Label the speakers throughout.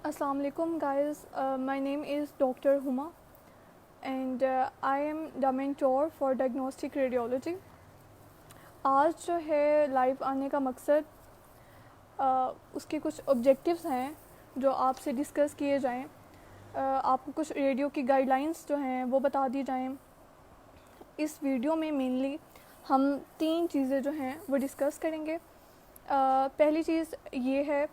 Speaker 1: Assalamu alaikum guys, my name is Dr. Huma and I am the mentor for diagnostic radiology. آج جو ہے live آنے کا مقصد اس کے کچھ آبجیکٹیوز ہیں جو آپ سے ڈسکس کیے جائیں. آپ کو کچھ ریڈیو کی گائیڈ لائنس جو ہیں وہ بتا دی جائیں. اس ویڈیو میں مینلی ہم 3 چیزیں جو ہیں وہ ڈسکس کریں گے. پہلی چیز یہ ہے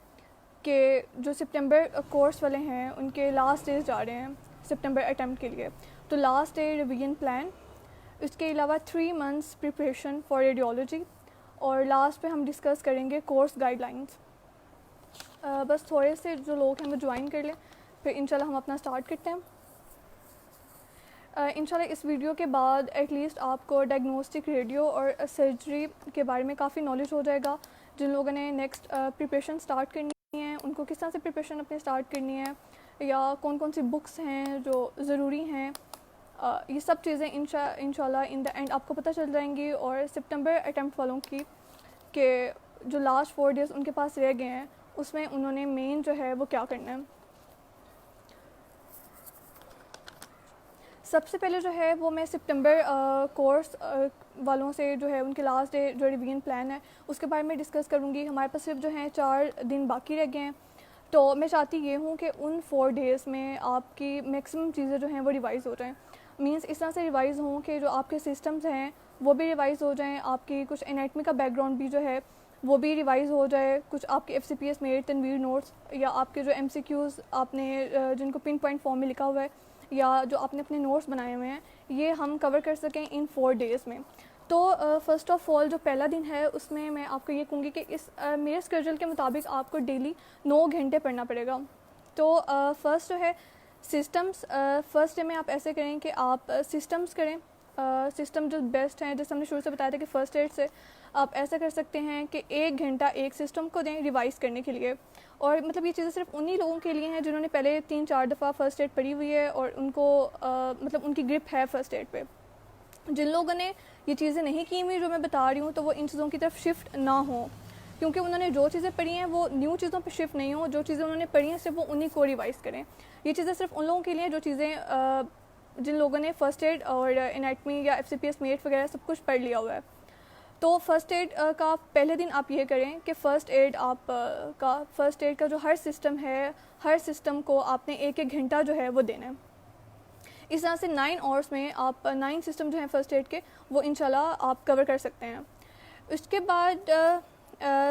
Speaker 1: کہ جو سپٹمبر کورس والے ہیں ان کے لاسٹ ڈیز جا رہے ہیں سپٹمبر اٹیمپٹ کے لیے, تو لاسٹ ڈے ریویژن پلان, اس کے علاوہ 3 months پریپریشن فار ریڈیولوجی, اور لاسٹ پہ ہم ڈسکس کریں گے کورس گائیڈ لائنس. بس تھوڑے سے جو لوگ ہیں وہ جوائن کر لیں, پھر انشاءاللہ ہم اپنا سٹارٹ کرتے ہیں. انشاءاللہ اس ویڈیو کے بعد ایٹ لیسٹ آپ کو ڈائگنوسٹک ریڈیو اور سرجری کے بارے میں کافی نالج ہو جائے گا. جن لوگوں نے نیکسٹ پریپریشن سٹارٹ کرنی ہے ان کو کس طرح سے پریپریشن اپنی سٹارٹ کرنی ہے, یا کون کون سی بکس ہیں جو ضروری ہیں, یہ سب چیزیں انشاءاللہ ان دا اینڈ آپ کو پتہ چل جائیں گی. اور سپٹمبر اٹیمپٹ والوں کی کہ جو لاسٹ 4 days ان کے پاس رہ گئے ہیں اس میں انہوں نے مین جو ہے وہ کیا کرنا ہے. سب سے پہلے جو ہے وہ میں سپٹمبر کورس والوں سے جو ہے ان کے لاسٹ ڈے جو ریویژن پلان ہے اس کے بارے میں ڈسکس کروں گی. ہمارے پاس صرف جو ہیں 4 دن باقی رہ گئے ہیں, تو میں چاہتی یہ ہوں کہ ان 4 days میں آپ کی میکسیمم چیزیں جو ہیں وہ ریوائز ہو جائیں. مینس اس طرح سے ریوائز ہوں کہ جو آپ کے سسٹمز ہیں وہ بھی ریوائز ہو جائیں, آپ کی کچھ انیٹمی کا بیک گراؤنڈ بھی جو ہے وہ بھی ریوائز ہو جائے, کچھ آپ کے FCPS میرٹ تنویر نوٹس یا آپ کے جو MCQs آپ نے جن کو پن پوائنٹ فارم میں لکھا ہوا ہے یا جو آپ نے اپنے نوٹس بنائے ہوئے ہیں یہ ہم کور کر سکیں ان 4 days میں. تو فرسٹ آف آل جو پہلا دن ہے اس میں میں آپ کو یہ کہوں گی کہ اس میرے اسکیڈول کے مطابق آپ کو ڈیلی 9 گھنٹے پڑھنا پڑے گا. تو فرسٹ جو ہے سسٹمز, فرسٹ ڈے میں آپ ایسے کریں کہ آپ سسٹمز کریں. سسٹم جو بیسٹ ہیں جیسے ہم نے شروع سے بتایا تھا کہ فرسٹ ایڈ سے آپ ایسا کر سکتے ہیں کہ 1 گھنٹہ ایک سسٹم کو دیں ریوائز کرنے کے لیے. اور مطلب یہ چیزیں صرف انہی لوگوں کے لیے ہیں جنہوں نے پہلے 3-4 دفعہ فرسٹ ایڈ پڑھی ہوئی ہے اور ان کو مطلب ان کی گرپ ہے فرسٹ ایڈ پہ. جن لوگوں نے یہ چیزیں نہیں کی ہوئی جو میں بتا رہی ہوں تو وہ ان چیزوں کی طرف شفٹ نہ ہوں, کیونکہ انہوں نے جو چیزیں پڑھی ہیں وہ نیو چیزوں پہ شفٹ نہیں ہوں. جو چیزیں انہوں نے پڑھی ہیں صرف وہ انہی کو ریوائز کریں. یہ چیزیں صرف ان لوگوں کے لیے جو چیزیں جن لوگوں نے فرسٹ ایڈ اور انیٹمی یا FCPS میٹ وغیرہ سب کچھ پڑھ لیا ہوا ہے. تو فرسٹ ایڈ کا پہلے دن آپ یہ کریں کہ فرسٹ ایڈ کا جو ہر سسٹم ہے ہر سسٹم کو آپ نے 1-1 گھنٹہ جو ہے وہ دینا ہے. اس طرح سے 9 hours میں آپ 9 سسٹم جو ہیں فرسٹ ایڈ کے وہ انشاءاللہ آپ کور کر سکتے ہیں. اس کے بعد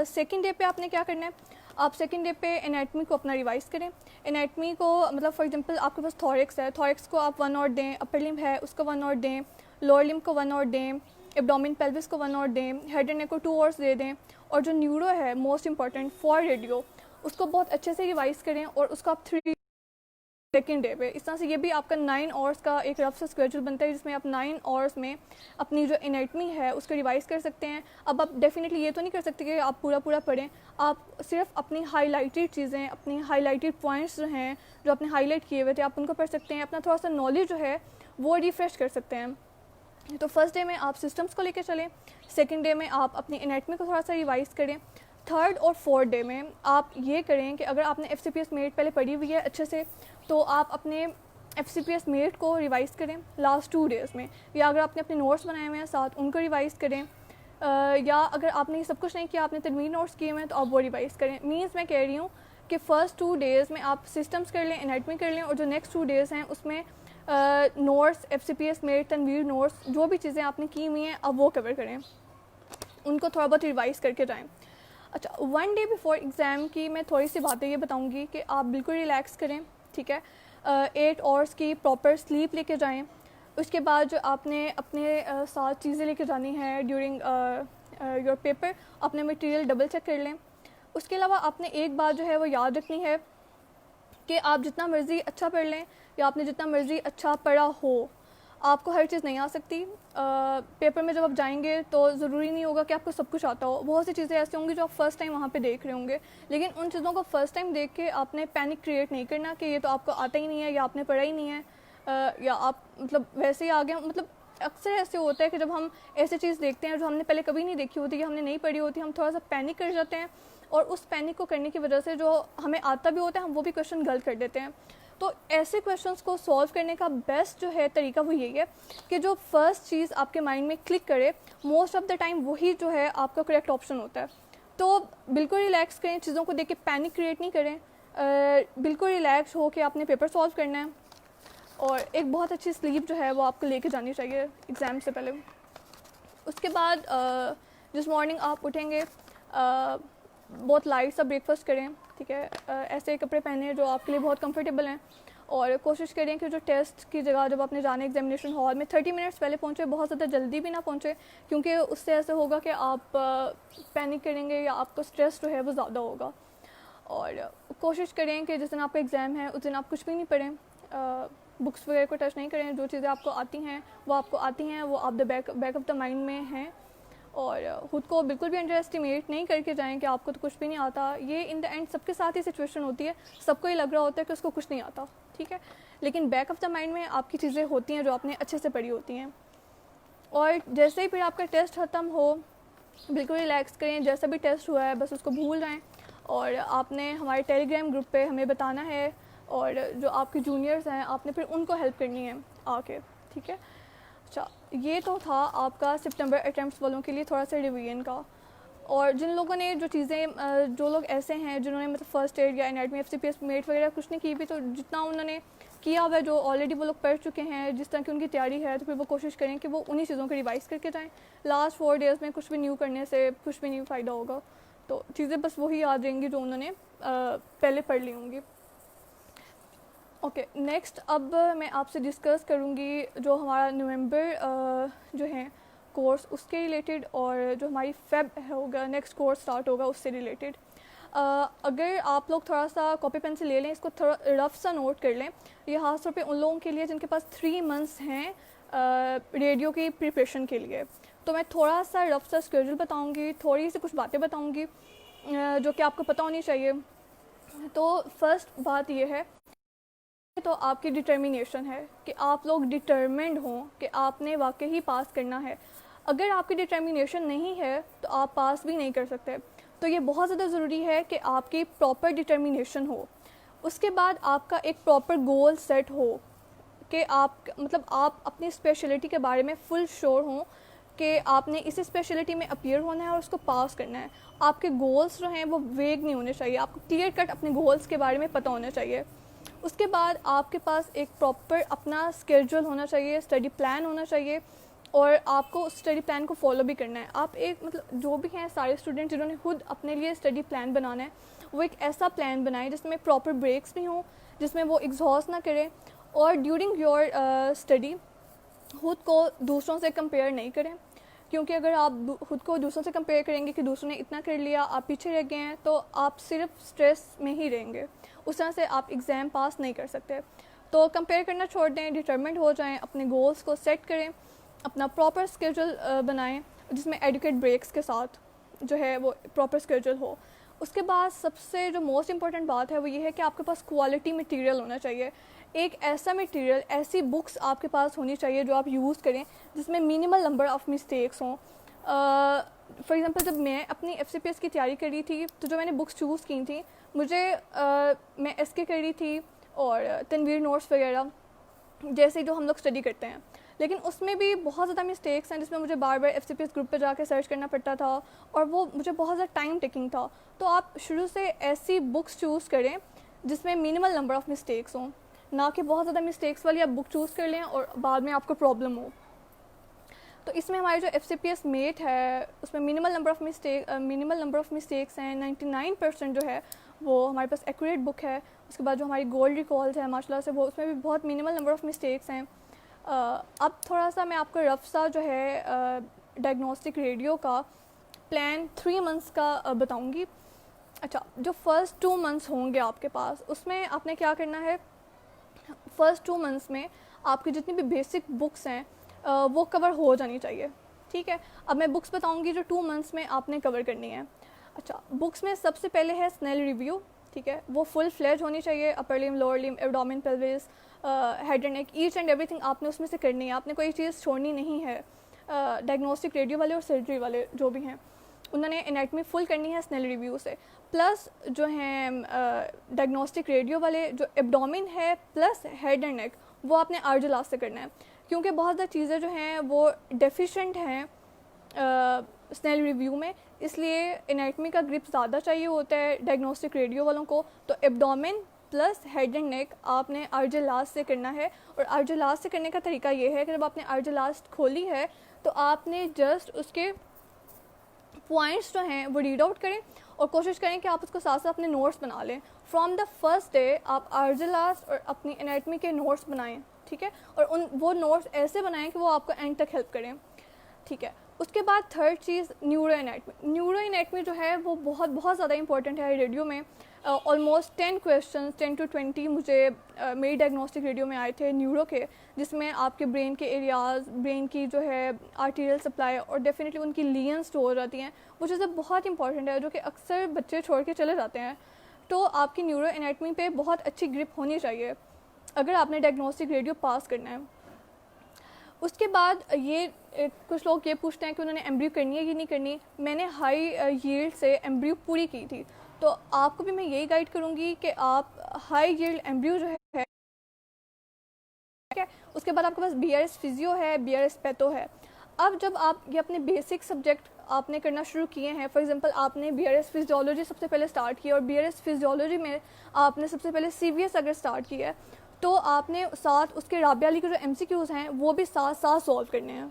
Speaker 1: سیکنڈ ڈے پہ آپ نے کیا کرنا ہے, آپ سیکنڈ ڈے پہ انیٹمی کو اپنا ریوائز کریں. انیٹمی کو مطلب فار ایگزامپل آپ کے پاس تھورکس ہے, تھورکس کو آپ 1 hour دیں, اپر لمب ہے اس کو 1 hour دیں, لوور لمب کو 1 hour دیں, ایبڈومن پیلوس کو 1 hour دیں, ہیڈ اینڈ نیک کو 2 hours دے دیں. اور جو نیورو ہے موسٹ امپورٹنٹ فار ریڈیو اس کو بہت اچھے سے ریوائز کریں اور اس کو آپ 3 سیکنڈ ڈے پہ. اس طرح سے یہ بھی آپ کا 9 hours کا ایک رف سا اسکیجول بنتا ہے جس میں آپ 9 hours میں اپنی جو انیٹمی ہے اس کو ریوائز کر سکتے ہیں. اب آپ ڈیفینیٹلی یہ تو نہیں کر سکتے کہ آپ پورا پڑھیں, آپ صرف اپنی ہائی لائٹڈ چیزیں, اپنی ہائی لائٹڈ پوائنٹس جو ہیں جو آپ نے ہائی لائٹ کیے ہوئے تھے آپ ان کو پڑھ سکتے ہیں, اپنا تھوڑا سا نالج جو ہے وہ ریفریش کر سکتے ہیں. تو فرسٹ ڈے میں آپ سسٹمز کو لے کے چلیں, سیکنڈ ڈے میں آپ اپنی انیٹمی کو تھوڑا سا ریوائز کریں. تھرڈ اور فورتھ ڈے میں آپ یہ کریں کہ اگر آپ نے FCPS میٹ پہلے پڑھی ہوئی ہے اچھے سے تو آپ اپنے FCPS میٹ کو ریوائز کریں لاسٹ 2 days میں, یا اگر آپ نے اپنے نوٹس بنائے ہوئے ہیں ساتھ ان کو ریوائز کریں, یا اگر آپ نے یہ سب کچھ نہیں کیا آپ نے تنویر نوٹس کیے ہوئے ہیں تو آپ وہ ریوائز کریں. مینس میں کہہ رہی ہوں کہ فرسٹ 2 days میں آپ سسٹمز کر لیں, انیٹمی کر لیں, اور جو نیکسٹ 2 days ہیں اس میں notes, FCPS mate, Tanveer notes, جو بھی چیزیں آپ نے کی ہوئی ہیں اب وہ کور کریں, ان کو تھوڑا بہت ریوائز کر کے جائیں. اچھا 1 day بفور ایگزام کی میں تھوڑی سی باتیں یہ بتاؤں گی کہ آپ بالکل ریلیکس کریں, ٹھیک ہے. 8 hours کی پراپر سلیپ لے کے جائیں. اس کے بعد جو آپ نے اپنے ساتھ چیزیں لے کے جانی ہیں ڈیورنگ یور پیپر, اپنے مٹیریل ڈبل چیک کر لیں. اس کے علاوہ آپ نے ایک بات جو ہے وہ یاد رکھنی ہے کہ آپ جتنا مرضی اچھا پڑھ لیں یا آپ نے جتنا مرضی اچھا پڑھا ہو, آپ کو ہر چیز نہیں آ سکتی. پیپر میں جب آپ جائیں گے تو ضروری نہیں ہوگا کہ آپ کو سب کچھ آتا ہو. بہت سی چیزیں ایسی ہوں گی جو آپ فرسٹ ٹائم وہاں پہ دیکھ رہے ہوں گے, لیکن ان چیزوں کو فرسٹ ٹائم دیکھ کے آپ نے پینک کریٹ نہیں کرنا کہ یہ تو آپ کو آتا ہی نہیں ہے یا آپ نے پڑھا ہی نہیں ہے, یا آپ مطلب ویسے ہی آگے. مطلب اکثر ایسے ہوتا ہے کہ جب ہم ایسی چیز دیکھتے ہیں جو ہم نے پہلے کبھی نہیں دیکھی ہوتی یا ہم نے نہیں پڑھی ہوتی, ہم تھوڑا سا پینک کر جاتے ہیں. اور اس پینک کو کرنے کی وجہ سے جو ہمیں آتا بھی ہوتا ہے ہم وہ بھی کویشچن غلط کر دیتے ہیں. تو ایسے کویشچنس کو سولو کرنے کا بیسٹ جو ہے طریقہ وہ یہی ہے کہ جو فرسٹ چیز آپ کے مائنڈ میں کلک کرے موسٹ آف دا ٹائم وہی جو ہے آپ کا کریکٹ آپشن ہوتا ہے. تو بالکل ریلیکس کریں, چیزوں کو دیکھ کے پینک کریٹ نہیں کریں, بالکل ریلیکس ہو کے آپ نے پیپر سالو کرنا ہے. اور ایک بہت اچھی سلیپ جو ہے وہ آپ کو لے کے جانی چاہیے ایگزام سے پہلے. اس کے بعد جس مارننگ آپ اٹھیں گے بہت لائٹ سا بریک فاسٹ کریں, ٹھیک ہے, ایسے کپڑے پہنیں جو آپ کے لیے بہت کمفرٹیبل ہیں, اور کوشش کریں کہ جو ٹیسٹ کی جگہ جب آپ نے جانا ہے ایگزامینیشن ہال میں 30 منٹس پہلے پہنچے, بہت زیادہ جلدی بھی نہ پہنچے کیونکہ اس سے ایسے ہوگا کہ آپ پینک کریں گے یا آپ کو اسٹریس جو ہے وہ زیادہ ہوگا. اور کوشش کریں کہ جس دن آپ کا ایگزام ہے اس دن آپ کچھ بھی نہیں پڑھیں, بکس وغیرہ کو ٹچ نہیں کریں, جو چیزیں آپ کو آتی ہیں وہ آپ کو آتی ہیں, وہ آپ the back of the mind میں ہیں. اور خود کو بالکل بھی انڈر اسٹیمیٹ نہیں کر کے جائیں کہ آپ کو تو کچھ بھی نہیں آتا. یہ ان دا اینڈ سب کے ساتھ ہی سچویشن ہوتی ہے, سب کو یہ لگ رہا ہوتا ہے کہ اس کو کچھ نہیں آتا, ٹھیک ہے, لیکن بیک آف دا مائنڈ میں آپ کی چیزیں ہوتی ہیں جو آپ نے اچھے سے پڑھی ہوتی ہیں. اور جیسے ہی پھر آپ کا ٹیسٹ ختم ہو بالکل ریلیکس کریں, جیسا بھی ٹیسٹ ہوا ہے بس اس کو بھول جائیں. اور آپ نے ہمارے ٹیلی گرام گروپ پہ ہمیں بتانا ہے, اور جو آپ کے جونیئرز ہیں آپ نے پھر ان کو ہیلپ کرنی ہے آ کے, ٹھیک ہے. اچھا, یہ تو تھا آپ کا سپٹمبر اٹیمپٹس والوں کے لیے تھوڑا سا ریویژن کا. اور جن لوگوں نے جو چیزیں جو لوگ ایسے ہیں جنہوں نے مطلب فرسٹ ایڈ یا انیٹمی FCPS میٹ وغیرہ کچھ نہیں کی بھی, تو جتنا انہوں نے کیا ہوا ہے جو آلریڈی وہ لوگ پڑھ چکے ہیں, جس طرح کی ان کی تیاری ہے, تو پھر وہ کوشش کریں کہ وہ انہی چیزوں کو ریوائز کر کے جائیں. لاسٹ 4 days میں کچھ بھی نیو کرنے سے کچھ بھی نہیں فائدہ ہوگا, تو چیزیں بس وہی یاد رہیں گی جو انہوں نے پہلے پڑھ لی ہوں گی. اوکے, نیکسٹ اب میں آپ سے ڈسکس کروں گی جو ہمارا نومبر جو ہے کورس اس کے ریلیٹڈ, اور جو ہماری فیب ہوگا نیکسٹ کورس اسٹارٹ ہوگا اس سے ریلیٹڈ. اگر آپ لوگ تھوڑا سا کاپی پین سے لے لیں, اس کو تھوڑا رف سا نوٹ کر لیں. یہ خاص طور پہ ان لوگوں کے لیے جن کے پاس 3 months ہیں ریڈیو کی پریپریشن کے لیے. تو میں تھوڑا سا رف سا اسکیڈول بتاؤں گی, تھوڑی سی کچھ باتیں بتاؤں گی جو کہ آپ کو پتہ ہونی چاہیے. تو فرسٹ بات یہ ہے تو آپ کی ڈٹرمینیشن ہے کہ آپ لوگ ڈٹرمنڈ ہوں کہ آپ نے واقعی پاس کرنا ہے. اگر آپ کی ڈٹرمینیشن نہیں ہے تو آپ پاس بھی نہیں کر سکتے. تو یہ بہت زیادہ ضروری ہے کہ آپ کی پراپر ڈٹرمینیشن ہو. اس کے بعد آپ کا ایک پراپر گول سیٹ ہو کہ آپ مطلب آپ اپنی اسپیشلٹی کے بارے میں فل شور ہوں کہ آپ نے اسی اسپیشلٹی میں اپیئر ہونا ہے اور اس کو پاس کرنا ہے. آپ کے گولس جو ہیں وہ ویگ نہیں ہونے چاہیے, آپ کو کلیئر کٹ اپنے گولس کے بارے میں پتہ ہونا چاہیے. اس کے بعد آپ کے پاس ایک پراپر اپنا اسکیڈول ہونا چاہیے, اسٹڈی پلان ہونا چاہیے, اور آپ کو اسٹڈی پلان کو فالو بھی کرنا ہے. آپ ایک مطلب جو بھی ہیں سارے اسٹوڈنٹ جنہوں نے خود اپنے لیے اسٹڈی پلان بنانا ہے, وہ ایک ایسا پلان بنائیں جس میں پراپر بریکس بھی ہوں, جس میں وہ ایگزاسٹ نہ کریں, اور ڈیورنگ یور اسٹڈی خود کو دوسروں سے کمپیئر نہیں کریں. کیونکہ اگر آپ خود کو دوسروں سے کمپیئر کریں گے کہ دوسروں نے اتنا کر لیا آپ پیچھے رہ گئے ہیں, تو آپ صرف اسٹریس میں ہی رہیں گے, اس طرح سے آپ ایگزام پاس نہیں کر سکتے. تو کمپیئر کرنا چھوڑ دیں, ڈٹرمنڈ ہو جائیں, اپنے گولس کو سیٹ کریں, اپنا پراپر اسکیڈول بنائیں جس میں ایڈوکیٹ بریکس کے ساتھ جو ہے وہ پراپر اسکیڈول ہو. اس کے بعد سب سے جو موسٹ امپورٹنٹ بات ہے وہ یہ ہے کہ آپ کے پاس کوالٹی مٹیریل ہونا چاہیے. ایک ایسا مٹیریل, ایسی بکس آپ کے پاس ہونی چاہیے جو آپ یوز کریں جس میں منیمل نمبر آف مسٹیکس ہوں. فار ایگزامپل جب میں اپنی FCPS کی تیاری کر رہی تھی تو جو میں نے بکس چوز کی تھیں, مجھے میں SK کر رہی تھی اور تنویر نوٹس وغیرہ جیسے جو ہم لوگ اسٹڈی کرتے ہیں, لیکن اس میں بھی بہت زیادہ مسٹیکس ہیں جس میں مجھے بار بار FCPS گروپ پہ جا کے سرچ کرنا پڑتا تھا, اور وہ مجھے بہت زیادہ ٹائم ٹیکنگ تھا. تو آپ شروع سے ایسی بکس چوز کریں جس میں منیمل نمبر آف مسٹیکس ہوں, نہ کہ بہت زیادہ مسٹیکس والی آپ بک چوز کر لیں اور بعد میں آپ کو پرابلم ہو. تو اس میں ہماری جو FCPS میٹ ہے اس میں منیمل نمبر آف مسٹیکس ہیں. 99% جو ہے وہ ہمارے پاس ایکوریٹ بک ہے. اس کے بعد جو ہماری گولڈ ریکالز ہے ماشاء اللہ سے, وہ اس میں بھی بہت منیمل نمبر آف مسٹیکس ہیں. اب تھوڑا سا میں آپ کو رف سا جو ہے ڈائگنوسٹک ریڈیو کا پلان 3 months کا بتاؤں گی. اچھا, جو فرسٹ 2 months ہوں گے آپ کے پاس, اس میں آپ نے کیا کرنا ہے, فرسٹ 2 months میں آپ کی جتنی بھی بیسک بکس ہیں وہ کور ہو جانی چاہیے, ٹھیک ہے. اب میں بکس بتاؤں گی جو 2 months میں آپ نے کور کرنی ہے. اچھا, بکس میں سب سے پہلے ہے اسنیل ریویو, ٹھیک ہے, وہ فل فلیج ہونی چاہیے. اپر limb, lower limb, abdomen, pelvis, head and neck, each and ایوری تھنگ آپ نے اس میں سے کرنی ہے, آپ نے کوئی چیز چھوڑنی نہیں ہے. ڈائگنوسٹک ریڈیو والے اور سرجری والے جو بھی ہیں. انہوں نے انیٹمی فل کرنی ہے سنیل ریویو سے، پلس جو ہیں ڈائگنوسٹک ریڈیو والے جو ایبڈومن ہے پلس ہیڈ اینڈ نیک وہ آپ نے آرجلاس سے کرنا ہے، کیونکہ بہت زیادہ چیزیں جو ہیں وہ ڈیفیشینٹ ہیں سنیل ریویو میں، اس لیے انیٹمی کا گرپ زیادہ چاہیے ہوتا ہے ڈائگنوسٹک ریڈیو والوں کو. تو ایبڈومن پلس ہیڈ اینڈ نیک آپ نے آرجلاس سے کرنا ہے. اور آرجلاس سے کرنے کا طریقہ یہ ہے کہ جب آپ نے آرجلاس کھولی ہے تو آپ نے جسٹ اس کے پوائنٹس جو ہیں وہ ریڈ آؤٹ کریں اور کوشش کریں کہ آپ اس کو ساتھ ساتھ اپنے نوٹس بنا لیں. فرام دا فرسٹ ڈے آپ آرجلاس اور اپنی انیٹمی کے نوٹس بنائیں، ٹھیک ہے، اور وہ نوٹس ایسے بنائیں کہ وہ آپ کو اینڈ تک ہیلپ کریں، ٹھیک ہے. اس کے بعد تھرڈ چیز نیورو انیٹمی. نیورو انیٹمی جو ہے وہ بہت زیادہ امپورٹنٹ ہے ریڈیو میں. آلموسٹ 10 کویشچنس 10 to 20 مجھے میری ڈائگنوسٹک ریڈیو میں آئے تھے نیورو کے، جس میں آپ کے برین کے ایریاز، برین کی جو ہے آرٹیریل سپلائی اور ڈیفینیٹلی ان کی لینس جو ہو جاتی ہیں، وہ چیزیں بہت امپورٹنٹ ہے جو کہ اکثر بچے چھوڑ کے چلے جاتے ہیں. تو آپ کی نیورو انیٹمی پہ بہت اچھی گرپ ہونی چاہیے اگر آپ نے ڈائگنوسٹک ریڈیو پاس کرنا ہے. اس کے بعد یہ کچھ لوگ یہ پوچھتے ہیں کہ انہوں نے ایمبریو کرنی ہے کہ نہیں کرنی. میں نے ہائی ییلڈ سے ایمبریو پوری کی تھی، تو آپ کو بھی میں یہی گائیڈ کروں گی کہ آپ ہائی ییلڈ ایمبریو جو ہے، اس کے بعد آپ کے پاس بی آر ایس فزیو ہے، بی آر ایس پیتھو ہے. اب جب آپ یہ اپنے بیسک سبجیکٹ آپ نے کرنا شروع کیے ہیں، فار ایگزامپل آپ نے بی آر ایس فزیولوجی سب سے پہلے اسٹارٹ کی اور بی آر ایس فزیولوجی میں آپ نے سب سے پہلے سی وی ایس اگر اسٹارٹ کیا ہے تو آپ نے ساتھ اس کے رابعہ علی کے جو ایم سی کیوز ہیں وہ بھی ساتھ سالو کرنے ہیں.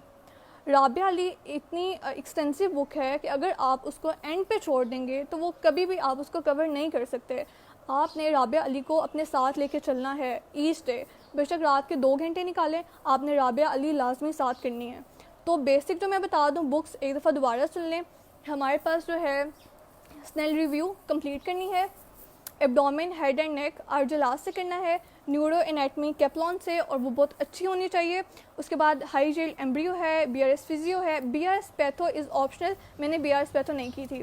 Speaker 1: رابعہ علی اتنی ایکسٹینسو بک ہے کہ اگر آپ اس کو اینڈ پہ چھوڑ دیں گے تو وہ کبھی بھی آپ اس کو کور نہیں کر سکتے. آپ نے رابعہ علی کو اپنے ساتھ لے کے چلنا ہے ایچ ڈے، بے شک رات کے 2 گھنٹے نکالیں، آپ نے رابعہ علی لازمی ساتھ کرنی ہے. تو بیسک جو میں بتا دوں، بکس ایک دفعہ دوبارہ سن لیں. ہمارے پاس جو ہے سنیل ریویو کمپلیٹ کرنی ہے، ایبڈومن ہیڈ اینڈ نیک آرجلاس سے کرنا ہے، نیورو انیٹمی کیپلون سے اور وہ بہت اچھی ہونی چاہیے. اس کے بعد ہائی جیل ایمبریو ہے، بی آر ایس فزیو ہے، B R S patho is optional, میں نے بی آر ایس پیتھو نہیں کی تھی،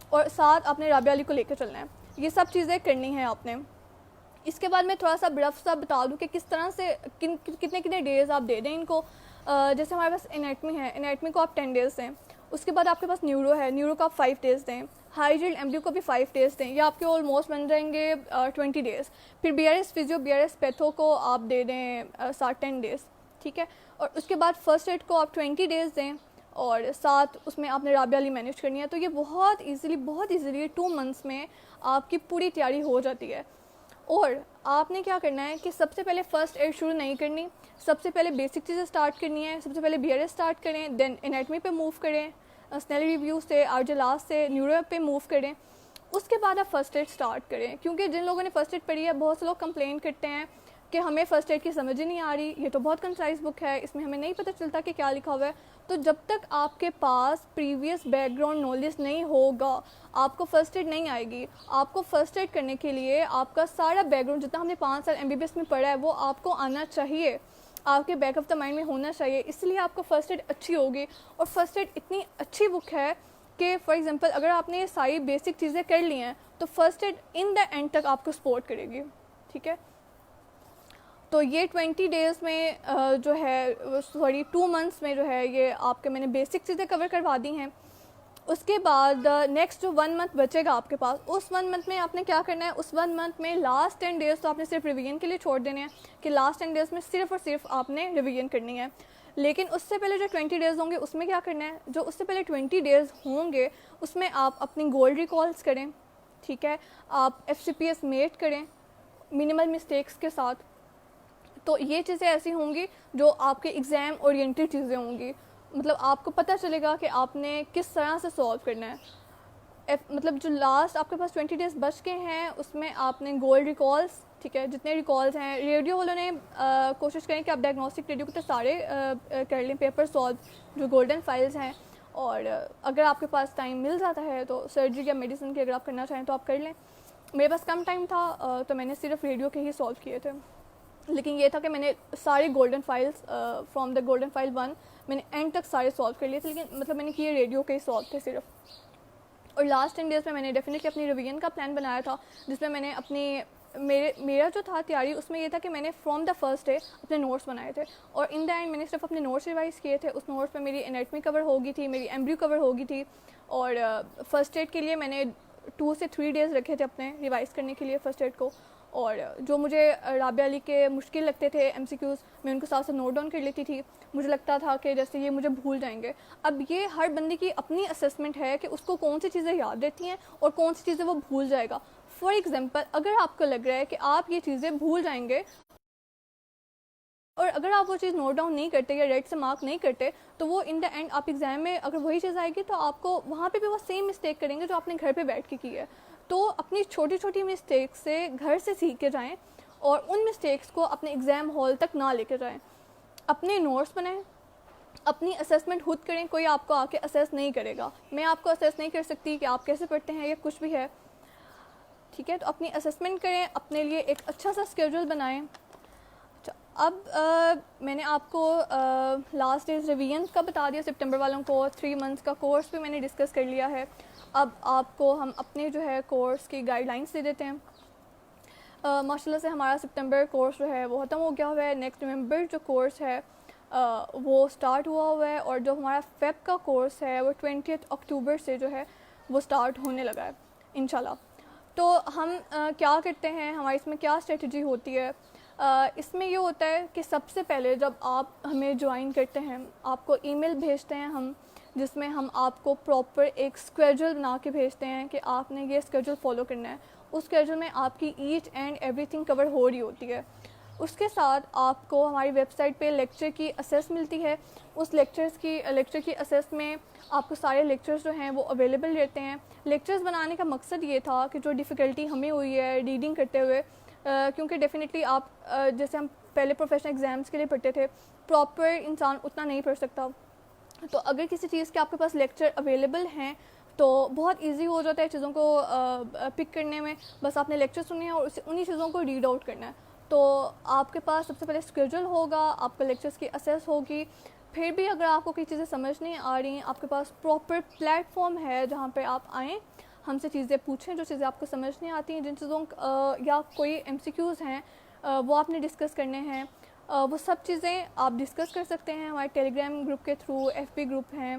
Speaker 1: اور ساتھ آپ نے رابعہ علی کو لے کے چلنا ہے. یہ سب چیزیں کرنی ہیں آپ نے. اس کے بعد میں تھوڑا سا برف سا بتا دوں کہ کس طرح سے کتنے ڈیز آپ دے دیں ان کو. جیسے ہمارے پاس انیٹمی ہے، انیٹمی کو آپ 10 ڈیز دیں. اس کے بعد آپ کے پاس نیورو ہے، نیورو کو آپ 5 ڈیز دیں. ہائی جیل ایمبریو کو بھی 5 ڈیز دیں، یہ آپ کے آلموسٹ بن جائیں گے 20 ڈیز. پھر B R S physio, B R S patho کو آپ دے دیں 10 ڈیز، ٹھیک ہے. اور اس کے بعد فرسٹ ایڈ کو آپ 20 ڈیز دیں اور ساتھ اس میں آپ نے رابعہ علی مینیج کرنی ہے. تو یہ بہت ایزیلی 2 منتھس میں آپ کی پوری تیاری ہو جاتی ہے. اور آپ نے کیا کرنا ہے کہ سب سے پہلے فرسٹ ایڈ شروع نہیں کرنی، سب سے پہلے بیسک چیزیں اسٹارٹ کرنی ہے. سب سے پہلے بی آر ایس اسٹارٹ کریں، دین انیٹمی پہ موو کریں، سنیل ریویو سے، آرجلاس سے، نیورو پہ موو کریں. اس کے بعد آپ فرسٹ ایڈ اسٹارٹ کریں. کیونکہ جن لوگوں نے فرسٹ ایڈ پڑھی ہے، بہت سے لوگ کمپلین کرتے ہیں کہ ہمیں فرسٹ ایڈ کی سمجھ ہی نہیں آ رہی، یہ تو بہت کنسائز بک ہے، اس میں ہمیں نہیں پتہ چلتا کہ کیا لکھا ہوا ہے. تو جب تک آپ کے پاس پریویس بیک گراؤنڈ نالج نہیں ہوگا آپ کو فرسٹ ایڈ نہیں آئے گی. آپ کو فرسٹ ایڈ کرنے کے لیے آپ کا سارا بیک گراؤنڈ جتنا ہم نے 5 سال ایم بی بی ایس میں پڑھا ہے وہ آپ کو آنا چاہیے، آپ کے بیک آف دا مائنڈ میں ہونا چاہیے. اس لیے آپ کو فرسٹ ایڈ اچھی ہوگی. اور فرسٹ ایڈ اتنی اچھی بک ہے کہ فار ایگزامپل اگر آپ نے یہ ساری بیسک چیزیں کر لی ہیں تو first aid in the and تک آپ کو سپورٹ کرے گی، ٹھیک ہے. تو یہ 20 ڈیز میں جو ہے 2 منتھس میں جو ہے یہ آپ کے میں نے بیسک چیزیں کور کروا دی ہیں. اس کے بعد نیکسٹ جو 1 منتھ بچے گا آپ کے پاس، اس 1 منتھ میں آپ نے کیا کرنا ہے، اس 1 منتھ میں لاسٹ 10 ڈیز تو آپ نے صرف ریویژن کے لیے چھوڑ دینے ہیں کہ لاسٹ 10 ڈیز میں صرف اور صرف آپ نے ریویژن کرنی ہے. لیکن اس سے پہلے جو 20 ڈیز ہوں گے اس میں کیا کرنا ہے، جو اس سے پہلے 20 ڈیز ہوں گے اس میں آپ اپنی گول ریکالس کریں، ٹھیک ہے. آپ F C P S mate کریں منیمل مسٹیکس کے ساتھ. تو یہ چیزیں ایسی ہوں گی جو آپ کے ایگزام اورینٹیڈ چیزیں ہوں گی. مطلب آپ کو پتہ چلے گا کہ آپ نے کس طرح سے سولو کرنا ہے. مطلب جو لاسٹ آپ کے پاس 20 ڈیز بچ کے ہیں اس میں آپ نے گول ریکالس، ٹھیک ہے، جتنے ریکالس ہیں. ریڈیو والوں نے کوشش کریں کہ آپ ڈائگنوسٹک ریڈیو کے تو سارے کر لیں پیپر سولو جو گولڈن فائلز ہیں. اور اگر آپ کے پاس ٹائم مل جاتا ہے تو سرجری یا میڈیسن کی اگر آپ کرنا چاہیں تو آپ کر لیں. میرے پاس کم ٹائم تھا تو میں نے صرف ریڈیو کے ہی سولو کیے تھے. لیکن یہ تھا کہ میں نے سارے golden files from the golden file 1 میں نے اینڈ تک سارے سولو کر لیے تھے. لیکن مطلب میں نے کیے ریڈیو کے ہی سولو تھے صرف. اور لاسٹ 10 ڈیز میں نے ڈیفینیٹلی اپنی ریویژن کا پلان بنایا تھا جس میں میں نے اپنی میرا جو تھا تیاری اس میں یہ تھا کہ میں نے فرام دا فرسٹ ڈے اپنے نوٹس بنائے تھے, اور ان دا اینڈ میں نے صرف اپنے نوٹس ریوائز کیے تھے. اس نوٹس میں میری انیٹمی کور ہوگی تھی, میری ایمبریو کور ہوگی تھی, اور فرسٹ ایڈ کے لیے میں نے 2 سے 3 ڈیز رکھے تھے اپنے ریوائز کرنے کے لیے فرسٹ ایڈ کو. اور جو مجھے رابعہ علی کے مشکل لگتے تھے MCQs, میں ان کو ساتھ ساتھ نوٹ ڈاؤن کر لیتی تھی. مجھے لگتا تھا کہ جیسے یہ مجھے بھول جائیں گے. اب یہ ہر بندے کی اپنی اسیسمنٹ ہے کہ اس کو کون سی چیزیں یاد رہتی ہیں اور کون سی چیزیں وہ بھول جائے گا. فار ایگزامپل, اگر آپ کو لگ رہا ہے کہ آپ یہ چیزیں بھول جائیں گے اور اگر آپ وہ چیز نوٹ ڈاؤن نہیں کرتے یا ریڈ سے مارک نہیں کرتے, تو وہ ان دا اینڈ آپ ایگزام میں اگر وہی چیز آئے گی تو آپ کو وہاں پہ بھی وہ سیم مسٹیک کریں گے جو آپ نے گھر پہ بیٹھ کے کی ہے. تو اپنی چھوٹی چھوٹی مسٹیک سے گھر سے سیکھ کے جائیں اور ان مسٹیکس کو اپنے ایگزام ہال تک نہ لے کے جائیں. اپنے نوٹس بنائیں, اپنی اسیسمنٹ خود کریں, کوئی آپ کو آ کے اسیس نہیں کرے گا. میں آپ کو اسیس نہیں کر سکتی کہ آپ کیسے پڑھتے ہیں یا کچھ بھی ہے, ٹھیک ہے. تو اپنی اسیسمنٹ کریں, اپنے لیے ایک اچھا سا اسکیڈول بنائیں. اب میں نے آپ کو لاسٹ ڈیز ریویژن کا بتا دیا سپٹمبر والوں کو, 3 منتھس کا کورس بھی میں نے ڈسکس کر لیا ہے. اب آپ کو ہم اپنے جو ہے کورس کی گائیڈ لائنس دے دیتے ہیں. ماشاء اللہ سے ہمارا سپٹمبر کورس جو ہے وہ ختم ہو گیا ہوا ہے. نیکسٹ نومبر جو کورس ہے وہ اسٹارٹ ہوا ہوا ہے, اور جو ہمارا فیب کا کورس ہے وہ 20 اکتوبر سے جو ہے وہ اسٹارٹ ہونے لگا ہے انشاءاللہ. تو ہم کیا کرتے ہیں, ہماری اس میں کیا اسٹریٹجی ہوتی ہے. اس میں یہ ہوتا ہے کہ سب سے پہلے جب آپ ہمیں جوائن کرتے ہیں, آپ کو ای میل بھیجتے ہیں ہم, جس میں ہم آپ کو پراپر ایک اسکیڈول بنا کے بھیجتے ہیں کہ آپ نے یہ اسکیڈول فالو کرنا ہے. اس اسکیڈول میں آپ کی ایچ اینڈ ایوری تھنگ کور ہو رہی ہوتی ہے. اس کے ساتھ آپ کو ہماری ویب سائٹ پہ لیکچر کی اسیس ملتی ہے. اس لیکچر کی اسیس میں آپ کو سارے لیکچرز جو ہیں وہ اویلیبل رہتے ہیں. لیکچرز بنانے کا مقصد یہ تھا کہ جو ڈیفیکلٹی ہمیں ہوئی ہے ریڈنگ کرتے ہوئے, کیونکہ ڈیفینیٹلی آپ جیسے ہم پہلے پروفیشنل ایگزامس کے لیے پڑھتے تھے, پراپر انسان اتنا نہیں پڑھ سکتا. تو اگر کسی چیز کے آپ کے پاس لیکچر اویلیبل ہیں تو بہت ایزی ہو جاتا ہے چیزوں کو پک کرنے میں. بس آپ نے لیکچر سنے ہیں اور انہی چیزوں کو ریڈ آؤٹ کرنا ہے. تو آپ کے پاس سب سے پہلے اسکیڈول ہوگا, آپ کو لیکچرز کی اسیس ہوگی. پھر بھی اگر آپ کو کوئی چیزیں سمجھ نہیں آ رہی ہیں, آپ کے پاس پراپر پلیٹ فارم ہے جہاں پہ آپ آئیں, ہم سے چیزیں پوچھیں جو چیزیں آپ کو سمجھ نہیں آتی ہیں, جن چیزوں یا کوئی MCQs ہیں وہ آپ نے ڈسکس کرنے ہیں, وہ سب چیزیں آپ ڈسکس کر سکتے ہیں ہمارے ٹیلی گرام گروپ کے تھرو. FB گروپ ہیں,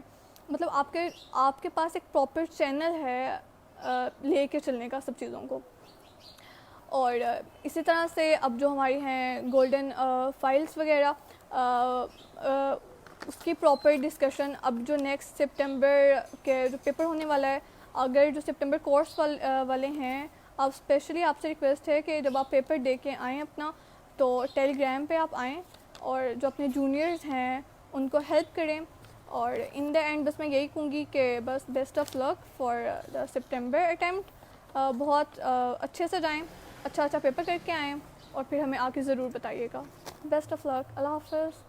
Speaker 1: مطلب آپ کے پاس ایک پراپر چینل ہے لے کے چلنے کا سب چیزوں کو. اور اسی طرح سے اب جو ہماری ہیں گولڈن فائلز وغیرہ, اس کی پراپر ڈسکشن اب جو نیکسٹ سپٹمبر کے جو پیپر ہونے والا ہے, اگر جو سپٹمبر کورس والے ہیں, اب اسپیشلی آپ سے ریکویسٹ ہے کہ جب آپ پیپر دے کے آئیں اپنا, تو ٹیلی گرام پہ آپ آئیں اور جو اپنے جونیئرز ہیں ان کو ہیلپ کریں. اور ان دا اینڈ بس میں یہی کہوں گی کہ بس best of luck for the September attempt. بہت اچھے سے جائیں, اچھا پیپر کر کے آئیں, اور پھر ہمیں آ کے ضرور بتائیے گا. بیسٹ آف لک, اللہ حافظ.